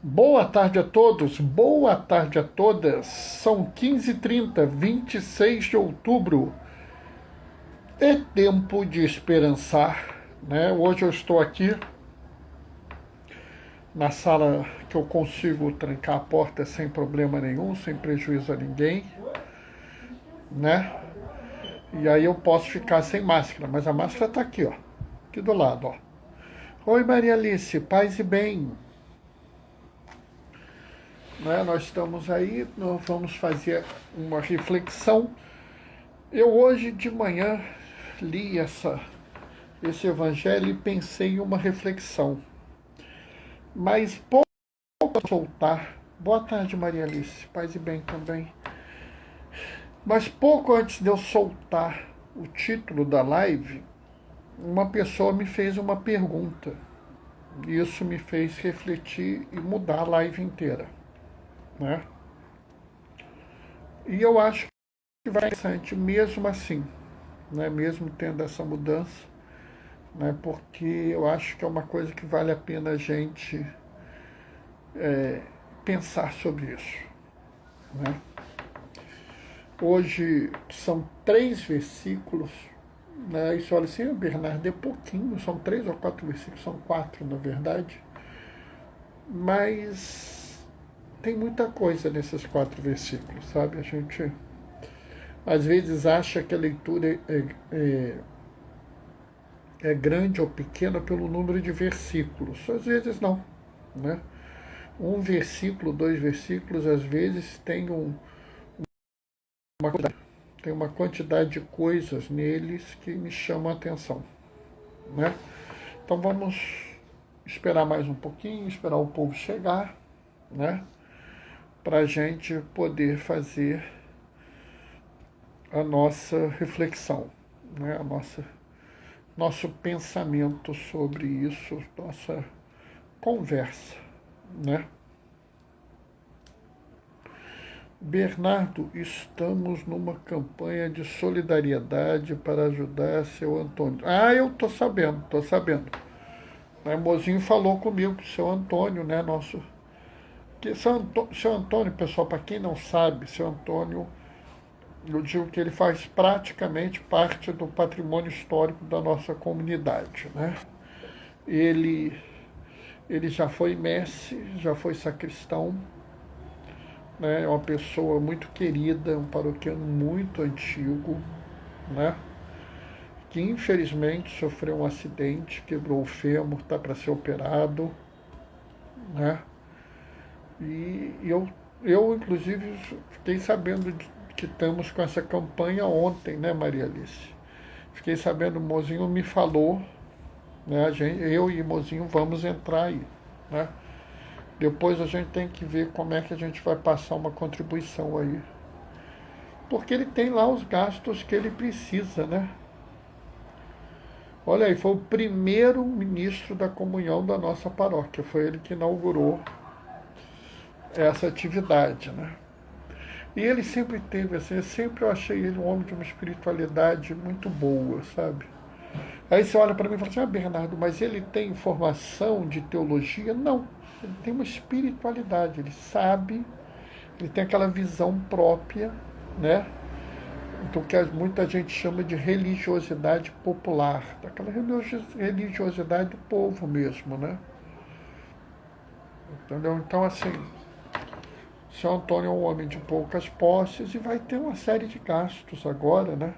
Boa tarde a todos, boa tarde a todas. São 15h30, 26 de outubro. É tempo de esperançar, né? Hoje eu estou aqui na sala que eu consigo trancar a porta sem problema nenhum, sem prejuízo a ninguém, né? E aí eu posso ficar sem máscara, mas a máscara está aqui, ó, aqui do lado, ó. Oi, Maria Alice, paz e bem. Né? Nós estamos aí, nós vamos fazer uma reflexão. Eu hoje de manhã li esse evangelho e pensei em uma reflexão, mas pouco a soltar. Boa tarde, Maria Alice, paz e bem também. Mas pouco antes de eu soltar o título da live, uma pessoa me fez uma pergunta. Isso me fez refletir e mudar a live inteira, né? E eu acho que vai ser interessante mesmo assim, né? Mesmo tendo essa mudança, né? Porque eu acho que é uma coisa que vale a pena a gente pensar sobre isso, né? Hoje são 3 versículos, né? E você olha assim, Bernardo, é pouquinho, são 3 ou 4 versículos, são 4 na verdade, mas tem muita coisa nesses 4 versículos, sabe? A gente às vezes acha que a leitura é grande ou pequena pelo número de versículos, às vezes não, né? Um versículo, 2 versículos, às vezes uma, tem uma quantidade de coisas neles que me chamam a atenção, né? Então vamos esperar mais um pouquinho, esperar o povo chegar, né? Para a gente poder fazer a nossa reflexão, né? Nosso pensamento sobre isso, nossa conversa, né? Bernardo, estamos numa campanha de solidariedade para ajudar seu Antônio. Ah, eu tô sabendo, tô sabendo. O Mozinho falou comigo, seu Antônio, né, nosso... Que seu Antônio, pessoal, para quem não sabe, seu Antônio, eu digo que ele faz praticamente parte do patrimônio histórico da nossa comunidade, né? Ele, ele já foi mestre, já foi sacristão, né? É uma pessoa muito querida, um paroquiano muito antigo, né? Que infelizmente sofreu um acidente, quebrou o fêmur, está para ser operado, né? E eu inclusive fiquei sabendo que estamos com essa campanha ontem, né, Maria Alice? Fiquei sabendo, o Mozinho me falou, né? Eu e o Mozinho vamos entrar aí, né? Depois a gente tem que ver como é que a gente vai passar uma contribuição aí. Porque ele tem lá os gastos que ele precisa, né? Olha aí, foi o primeiro ministro da comunhão da nossa paróquia. Foi ele que inaugurou essa atividade, né? E ele sempre teve assim, sempre eu achei ele um homem de uma espiritualidade muito boa, sabe? Aí você olha para mim e fala assim, Bernardo, mas ele tem formação de teologia? Não, ele tem uma espiritualidade, ele sabe, ele tem aquela visão própria, né? Então que muita gente chama de religiosidade popular, daquela religiosidade do povo mesmo, né? Entendeu? Então assim, seu Antônio é um homem de poucas posses e vai ter uma série de gastos agora, né?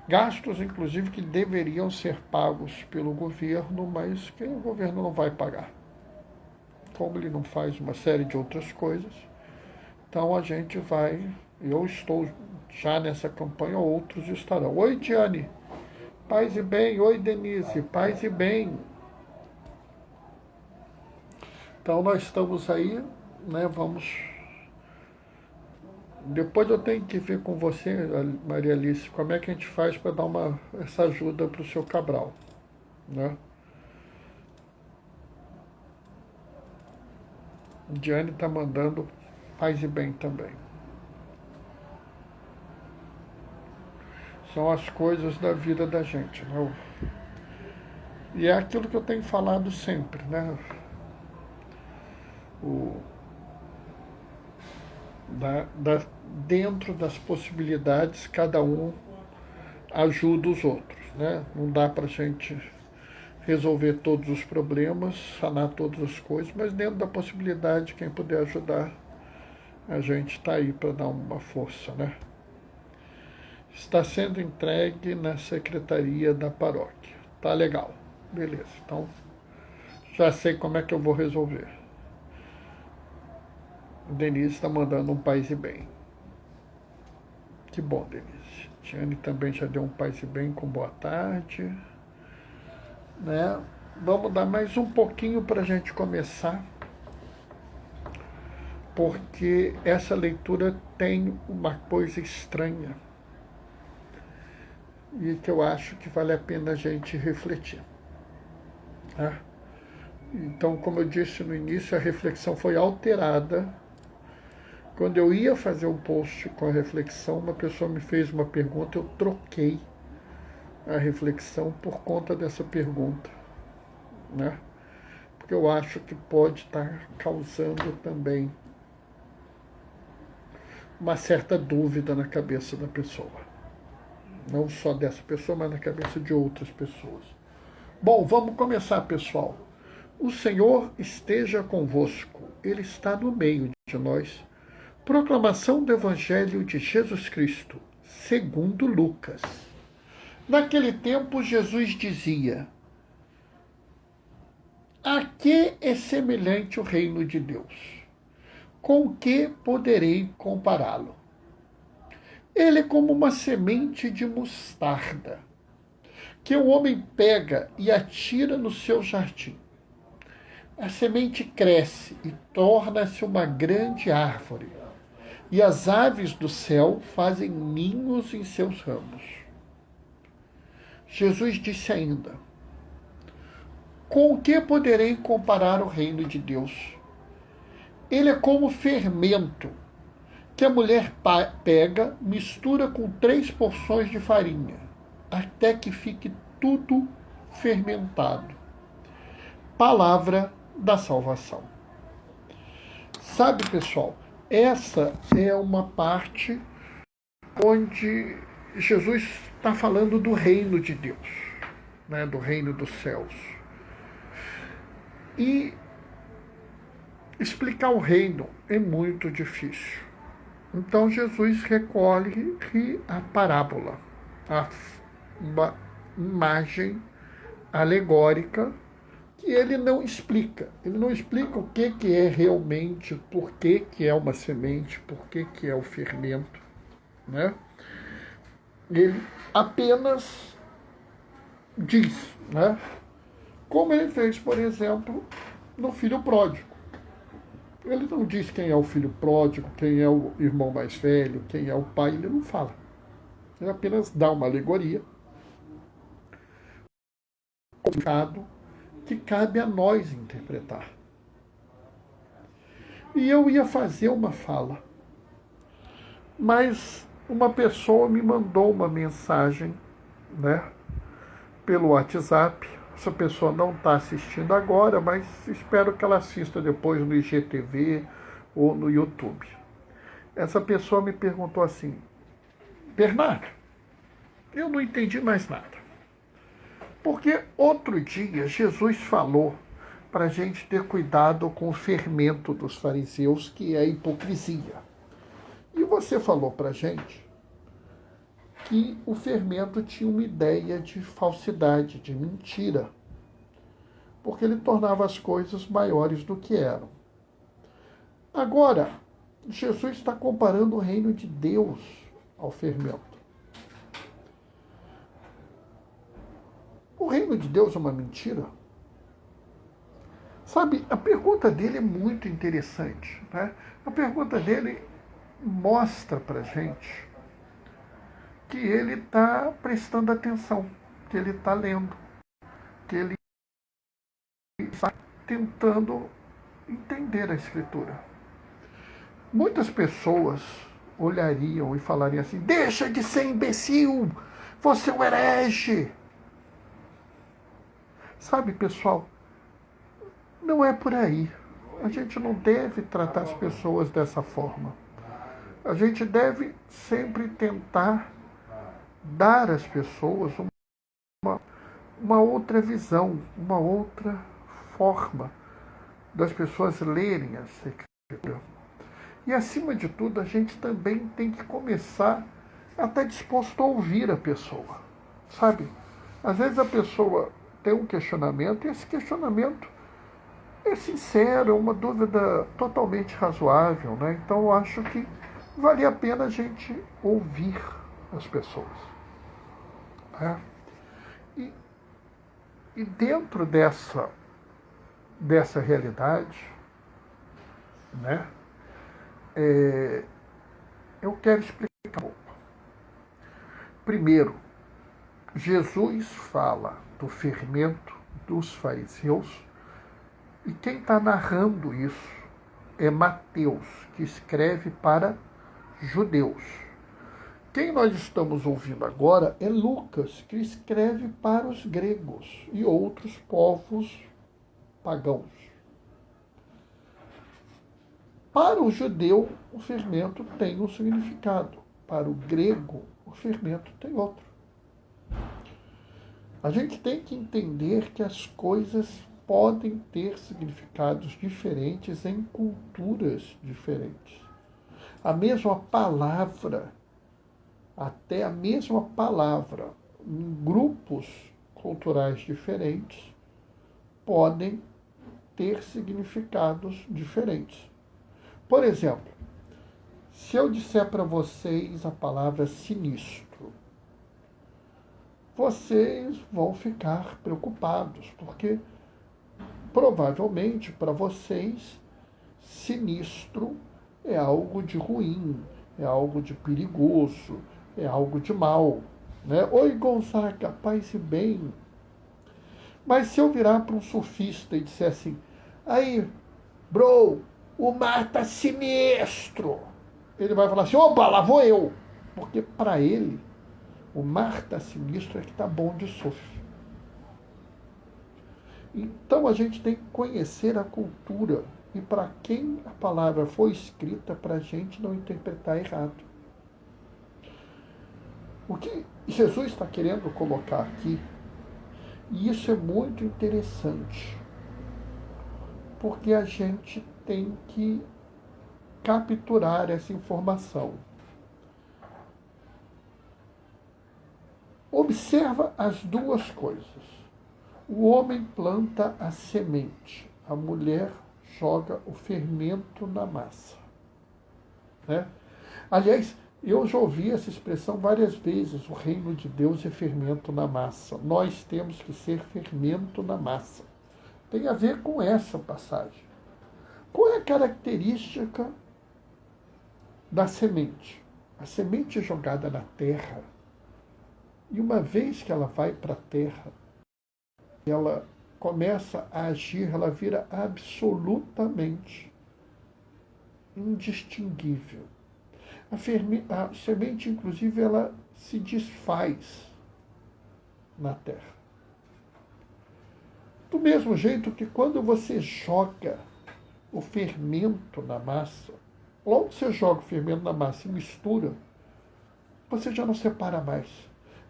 Gastos, inclusive, que deveriam ser pagos pelo governo, mas que o governo não vai pagar. Como ele não faz uma série de outras coisas, então a gente vai. Eu estou já nessa campanha, outros estarão. Oi, Diane, paz e bem. Oi, Denise, paz e bem. Então nós estamos aí, né? Vamos. Depois eu tenho que ver com você, Maria Alice, como é que a gente faz para dar essa ajuda para o seu Cabral, né? Diane está mandando paz e bem também. São as coisas da vida da gente, né? E é aquilo que eu tenho falado sempre, né? o, dentro das possibilidades, cada um ajuda os outros, né? Não dá para a gente resolver todos os problemas, sanar todas as coisas, mas dentro da possibilidade, quem puder ajudar, a gente está aí para dar uma força, né? Está sendo entregue na secretaria da paróquia. Tá legal. Beleza. Então, já sei como é que eu vou resolver. Denise está mandando um paz e bem. Que bom, Denise. Tiane também já deu um paz e bem com boa tarde. Né? Vamos dar mais um pouquinho para a gente começar, porque essa leitura tem uma coisa estranha e que eu acho que vale a pena a gente refletir. Né? Então, como eu disse no início, a reflexão foi alterada. Quando eu ia fazer um post com a reflexão, uma pessoa me fez uma pergunta, eu troquei a reflexão por conta dessa pergunta, né? Porque eu acho que pode estar causando também uma certa dúvida na cabeça da pessoa. Não só dessa pessoa, mas na cabeça de outras pessoas. Bom, vamos começar, pessoal. O Senhor esteja convosco. Ele está no meio de nós. Proclamação do Evangelho de Jesus Cristo, segundo Lucas. Naquele tempo, Jesus dizia: a que é semelhante o reino de Deus? Com que poderei compará-lo? Ele é como uma semente de mostarda, que o homem pega e atira no seu jardim. A semente cresce e torna-se uma grande árvore, e as aves do céu fazem ninhos em seus ramos. Jesus disse ainda: com o que poderei comparar o reino de Deus? Ele é como fermento, que a mulher pega, mistura com 3 porções de farinha, até que fique tudo fermentado. Palavra da salvação. Sabe, pessoal, essa é uma parte onde Jesus está falando do reino de Deus, né, do reino dos céus. E explicar o reino é muito difícil. Então Jesus recolhe a parábola, uma imagem alegórica que ele não explica. Ele não explica o que é realmente, por que é uma semente, por que é o fermento, né? Ele apenas diz, né? Como ele fez, por exemplo, no filho pródigo. Ele não diz quem é o filho pródigo, quem é o irmão mais velho, quem é o pai, ele não fala. Ele apenas dá uma alegoria complicado que cabe a nós interpretar. E eu ia fazer uma fala, mas uma pessoa me mandou uma mensagem, né, pelo WhatsApp. Essa pessoa não está assistindo agora, mas espero que ela assista depois no IGTV ou no YouTube. Essa pessoa me perguntou assim: Bernardo, eu não entendi mais nada. Porque outro dia Jesus falou para a gente ter cuidado com o fermento dos fariseus, que é a hipocrisia. E você falou para a gente que o fermento tinha uma ideia de falsidade, de mentira, porque ele tornava as coisas maiores do que eram. Agora, Jesus está comparando o reino de Deus ao fermento. O reino de Deus é uma mentira? Sabe, a pergunta dele é muito interessante, né? A pergunta dele mostra para a gente que ele está prestando atenção, que ele está lendo, que ele está tentando entender a Escritura. Muitas pessoas olhariam e falariam assim: deixa de ser imbecil, você é um herege. Sabe, pessoal, não é por aí. A gente não deve tratar as pessoas dessa forma. A gente deve sempre tentar dar às pessoas uma outra visão, uma outra forma das pessoas lerem a Escritura. E, acima de tudo, a gente também tem que começar a estar disposto a ouvir a pessoa, sabe? Às vezes a pessoa tem um questionamento e esse questionamento é sincero, é uma dúvida totalmente razoável, né? Então eu acho que vale a pena a gente ouvir as pessoas, né? E dentro dessa realidade, né? Eu quero explicar um pouco. Primeiro, Jesus fala do fermento dos fariseus e quem está narrando isso é Mateus, que escreve para judeus. Quem nós estamos ouvindo agora é Lucas, que escreve para os gregos e outros povos pagãos. Para o judeu, o fermento tem um significado. Para o grego, o fermento tem outro. A gente tem que entender que as coisas podem ter significados diferentes em culturas diferentes. A mesma palavra, até a mesma palavra, em grupos culturais diferentes, podem ter significados diferentes. Por exemplo, se eu disser para vocês a palavra sinistro, vocês vão ficar preocupados, porque provavelmente para vocês sinistro é algo de ruim, é algo de perigoso, é algo de mal, né? Oi, Gonzaga, paz e bem. Mas se eu virar para um surfista e disser assim, aí, bro, o mar tá sinistro, ele vai falar assim, opa, lá vou eu. Porque para ele, o mar tá sinistro é que tá bom de surf. Então a gente tem que conhecer a cultura e para quem a palavra foi escrita, para a gente não interpretar errado. O que Jesus está querendo colocar aqui, e isso é muito interessante, porque a gente tem que capturar essa informação. Observa as duas coisas. O homem planta a semente, a mulher joga o fermento na massa, né? Aliás, eu já ouvi essa expressão várias vezes, o reino de Deus é fermento na massa. Nós temos que ser fermento na massa. Tem a ver com essa passagem. Qual é a característica da semente? A semente é jogada na terra, e uma vez que ela vai para a terra, ela começa a agir, ela vira absolutamente indistinguível. A semente, inclusive, ela se desfaz na terra. Do mesmo jeito que quando você joga o fermento na massa, logo que você joga o fermento na massa e mistura, você já não separa mais.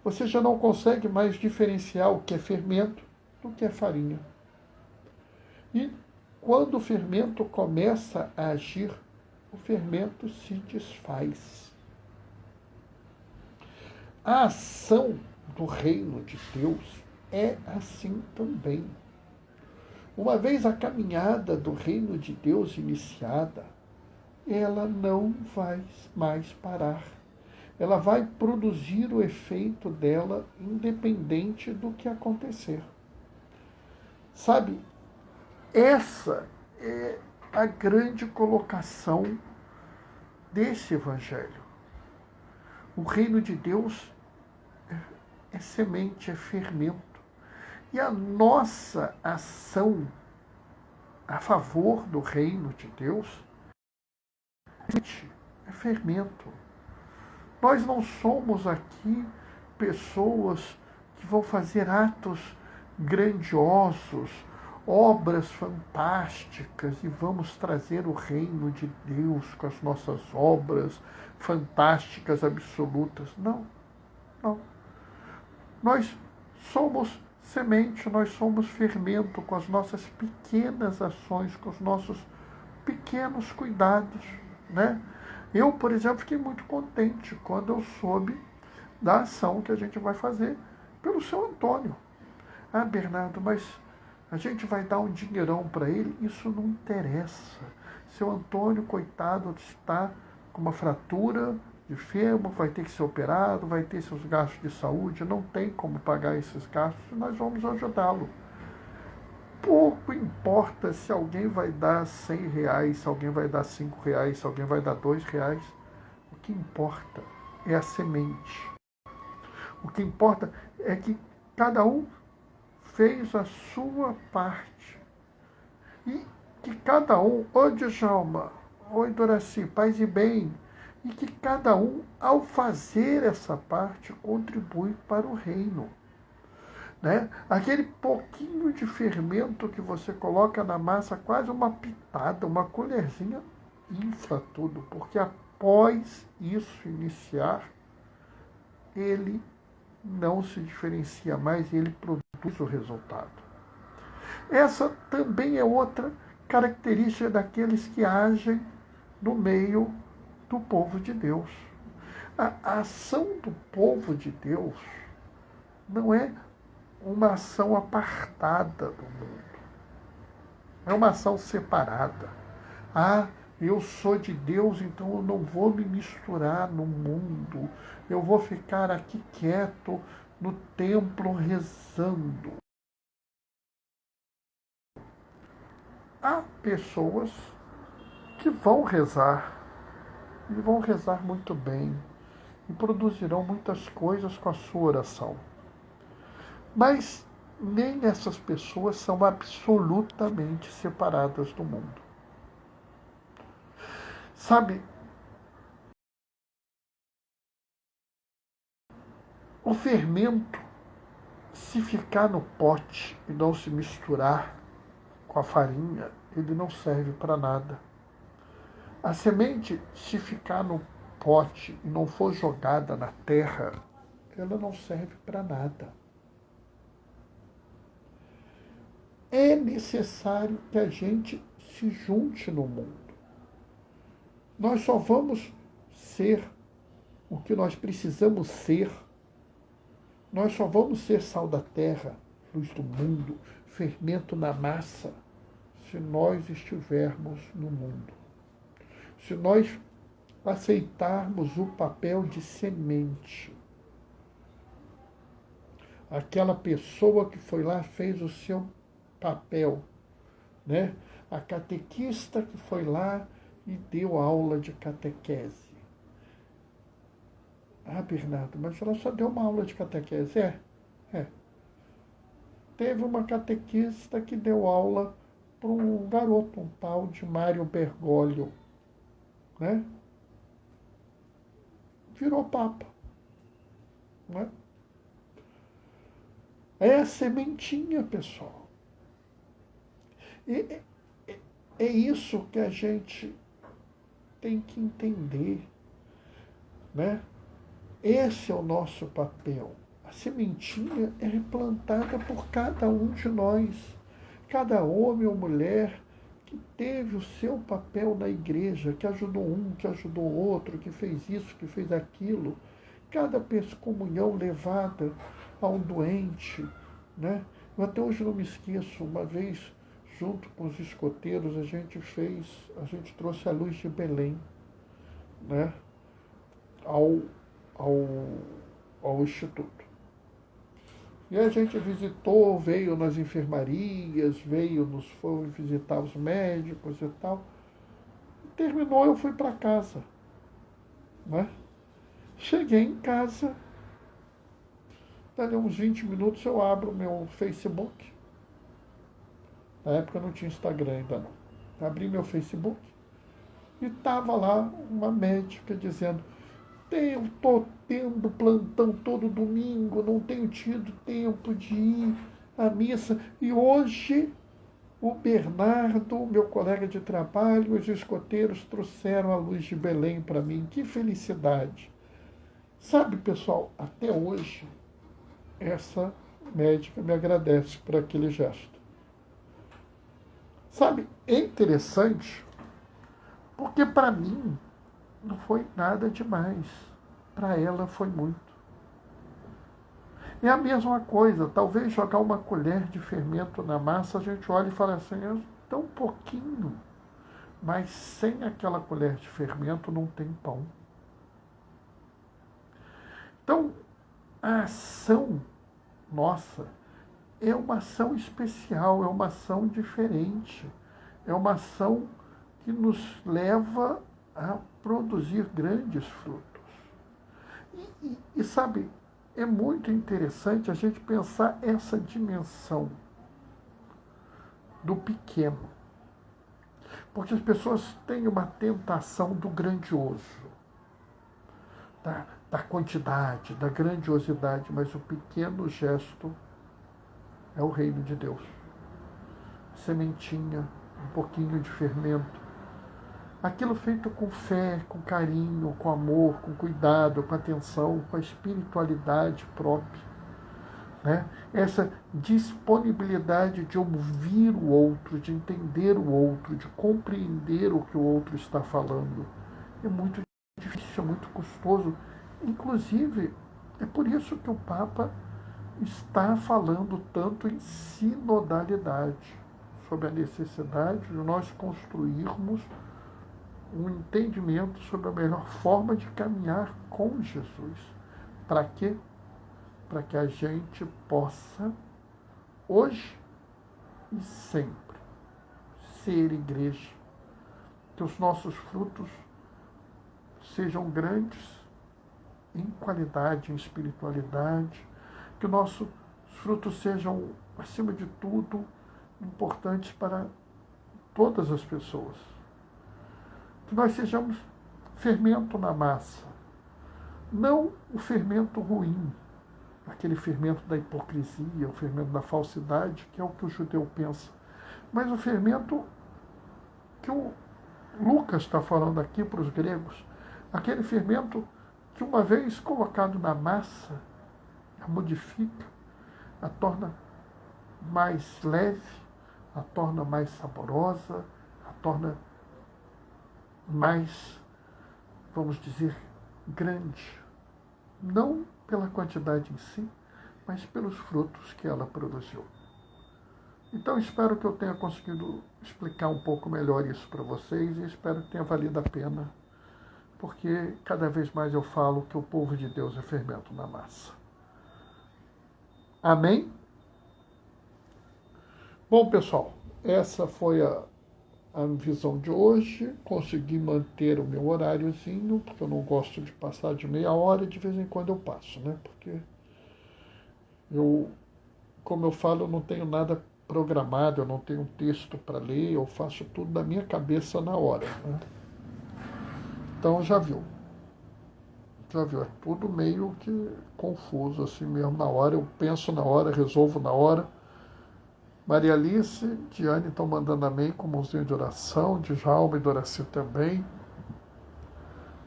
Você já não consegue mais diferenciar o que é fermento do que é farinha. E quando o fermento começa a agir, o fermento se desfaz. A ação do reino de Deus é assim também. Uma vez a caminhada do reino de Deus iniciada, ela não vai mais parar. Ela vai produzir o efeito dela independente do que acontecer. Sabe, essa é a grande colocação desse evangelho. O reino de Deus é semente, é fermento. E a nossa ação a favor do reino de Deus é fermento. Nós não somos aqui pessoas que vão fazer atos grandiosos obras fantásticas e vamos trazer o reino de Deus com as nossas obras fantásticas, absolutas. Não, não. Nós somos semente, nós somos fermento com as nossas pequenas ações, com os nossos pequenos cuidados, né? Eu, por exemplo, fiquei muito contente quando eu soube da ação que a gente vai fazer pelo seu Antônio. Ah, Bernardo, mas a gente vai dar um dinheirão para ele? Isso não interessa. Seu Antônio, coitado, está com uma fratura de fêmur, vai ter que ser operado, vai ter seus gastos de saúde, não tem como pagar esses gastos, nós vamos ajudá-lo. Pouco importa se alguém vai dar R$100, se alguém vai dar R$5, se alguém vai dar R$2. O que importa é a semente. O que importa é que cada um fez a sua parte. E que cada um, oi Djalma, oi Doraci, paz e bem, e que cada um, ao fazer essa parte, contribui para o reino. Né? Aquele pouquinho de fermento que você coloca na massa, quase uma pitada, uma colherzinha, infla tudo, porque após isso iniciar, ele não se diferencia mais e ele produz o resultado. Essa também é outra característica daqueles que agem no meio do povo de Deus. A ação do povo de Deus não é uma ação apartada do mundo. É uma ação separada. Ah, eu sou de Deus, então eu não vou me misturar no mundo. Eu vou ficar aqui quieto no templo rezando. Há pessoas que vão rezar, e vão rezar muito bem, e produzirão muitas coisas com a sua oração. Mas nem essas pessoas são absolutamente separadas do mundo. Sabe, o fermento, se ficar no pote e não se misturar com a farinha, ele não serve para nada. A semente, se ficar no pote e não for jogada na terra, ela não serve para nada. É necessário que a gente se junte no mundo. Nós só vamos ser o que nós precisamos ser. Nós só vamos ser sal da terra, luz do mundo, fermento na massa, se nós estivermos no mundo. Se nós aceitarmos o papel de semente. Aquela pessoa que foi lá fez o seu papel, né? A catequista que foi lá e deu aula de catequese. Ah, Bernardo, mas ela só deu uma aula de catequese. É. Teve uma catequista que deu aula para um garoto, um tal de Mário Bergoglio, né? Virou papa, né? É a sementinha, pessoal. É isso que a gente tem que entender, né? Esse é o nosso papel. A sementinha é replantada por cada um de nós. Cada homem ou mulher que teve o seu papel na igreja, que ajudou um, que ajudou outro, que fez isso, que fez aquilo. Cada excomunhão levada a um doente, né? Eu até hoje não me esqueço, uma vez, junto com os escoteiros, a gente trouxe a luz de Belém, né? Ao Instituto. E a gente visitou, veio nas enfermarias, foi visitar os médicos e tal. Terminou, eu fui para casa, né? Cheguei em casa, dali uns 20 minutos eu abro o meu Facebook. Na época não tinha Instagram ainda não. Abri meu Facebook e estava lá uma médica dizendo: eu estou tendo plantão todo domingo, não tenho tido tempo de ir à missa. E hoje O Bernardo, meu colega de trabalho, os escoteiros trouxeram a luz de Belém para mim. Que felicidade! Sabe, pessoal, até hoje, essa médica me agradece por aquele gesto. Sabe, é interessante, porque para mim não foi nada demais. Para ela foi muito. É a mesma coisa, talvez jogar uma colher de fermento na massa, a gente olha e fala assim, é tão pouquinho, mas sem aquela colher de fermento não tem pão. Então, a ação nossa é uma ação especial, é uma ação diferente, é uma ação que nos leva a produzir grandes frutos. E sabe, é muito interessante a gente pensar essa dimensão do pequeno. Porque as pessoas têm uma tentação do grandioso, da quantidade, da grandiosidade, mas o pequeno gesto é o reino de Deus. Sementinha, um pouquinho de fermento. Aquilo feito com fé, com carinho, com amor, com cuidado, com atenção, com a espiritualidade própria. Né? Essa disponibilidade de ouvir o outro, de entender o outro, de compreender o que o outro está falando. É muito difícil, é muito custoso. Inclusive, é por isso que o Papa está falando tanto em sinodalidade, sobre a necessidade de nós construirmos um entendimento sobre a melhor forma de caminhar com Jesus. Para quê? Para que a gente possa, hoje e sempre, ser igreja. Que os nossos frutos sejam grandes em qualidade, em espiritualidade. Que os nossos frutos sejam, acima de tudo, importantes para todas as pessoas. Que nós sejamos fermento na massa. Não o fermento ruim, aquele fermento da hipocrisia, o fermento da falsidade, que é o que o judeu pensa. Mas o fermento que o Lucas está falando aqui para os gregos, aquele fermento que uma vez colocado na massa, a modifica, a torna mais leve, a torna mais saborosa, a torna mais, vamos dizer, grande. Não pela quantidade em si, mas pelos frutos que ela produziu. Então espero que eu tenha conseguido explicar um pouco melhor isso para vocês e espero que tenha valido a pena, porque cada vez mais eu falo que o povo de Deus é fermento na massa. Amém? Bom, pessoal, essa foi a visão de hoje. Consegui manter o meu horáriozinho, porque eu não gosto de passar de meia hora e de vez em quando eu passo, né? Porque eu, como eu falo, eu não tenho nada programado, eu não tenho um texto para ler, eu faço tudo da minha cabeça na hora, né? Então já viu, é tudo meio que confuso assim mesmo na hora, eu penso na hora, resolvo na hora. Maria Alice, Diane estão mandando amém com mãozinha de oração, Djalma e Doraci também.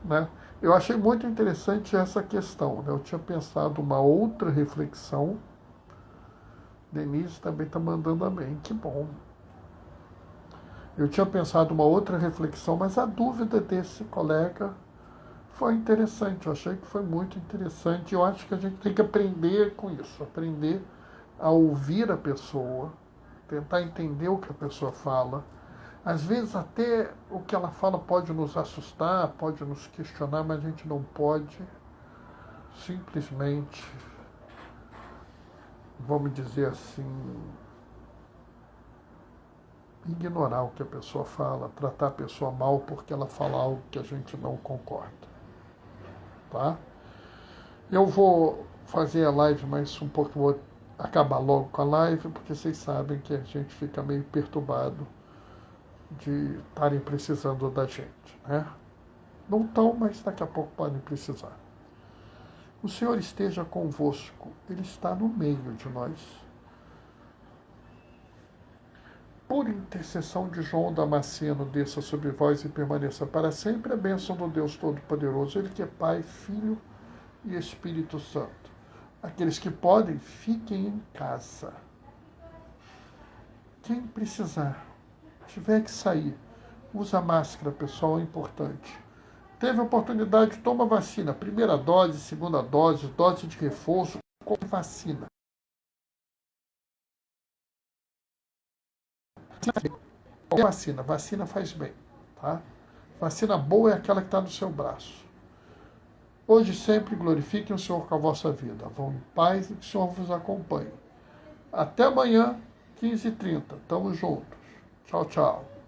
Né? Eu achei muito interessante essa questão. Né? Eu tinha pensado uma outra reflexão. Denise também está mandando amém, que bom. Eu tinha pensado uma outra reflexão, mas a dúvida desse colega foi interessante. Eu achei que foi muito interessante. Eu acho que a gente tem que aprender com isso, aprender a ouvir a pessoa, tentar entender o que a pessoa fala. Às vezes até o que ela fala pode nos assustar, pode nos questionar, mas a gente não pode simplesmente, vamos dizer assim, ignorar o que a pessoa fala, tratar a pessoa mal porque ela fala algo que a gente não concorda. Tá? Eu vou fazer a live mais um pouco, vou acabar logo com a live, porque vocês sabem que a gente fica meio perturbado de estarem precisando da gente, né? Não estão, mas daqui a pouco podem precisar. O Senhor esteja convosco, Ele está no meio de nós. por intercessão de João Damasceno, desça sobre vós e permaneça para sempre a bênção do Deus Todo-Poderoso, Ele que é Pai, Filho e Espírito Santo. Aqueles que podem, fiquem em casa. Quem precisar, tiver que sair, usa máscara, pessoal, é importante. Teve oportunidade, toma vacina. Primeira dose, segunda dose, dose de reforço, com vacina. Vacina faz bem, tá? Vacina boa é aquela que está no seu braço. Hoje sempre glorifiquem o Senhor com a vossa vida. Vão em paz e que o Senhor vos acompanhe. Até amanhã, 15h30. Tamo juntos. Tchau, tchau.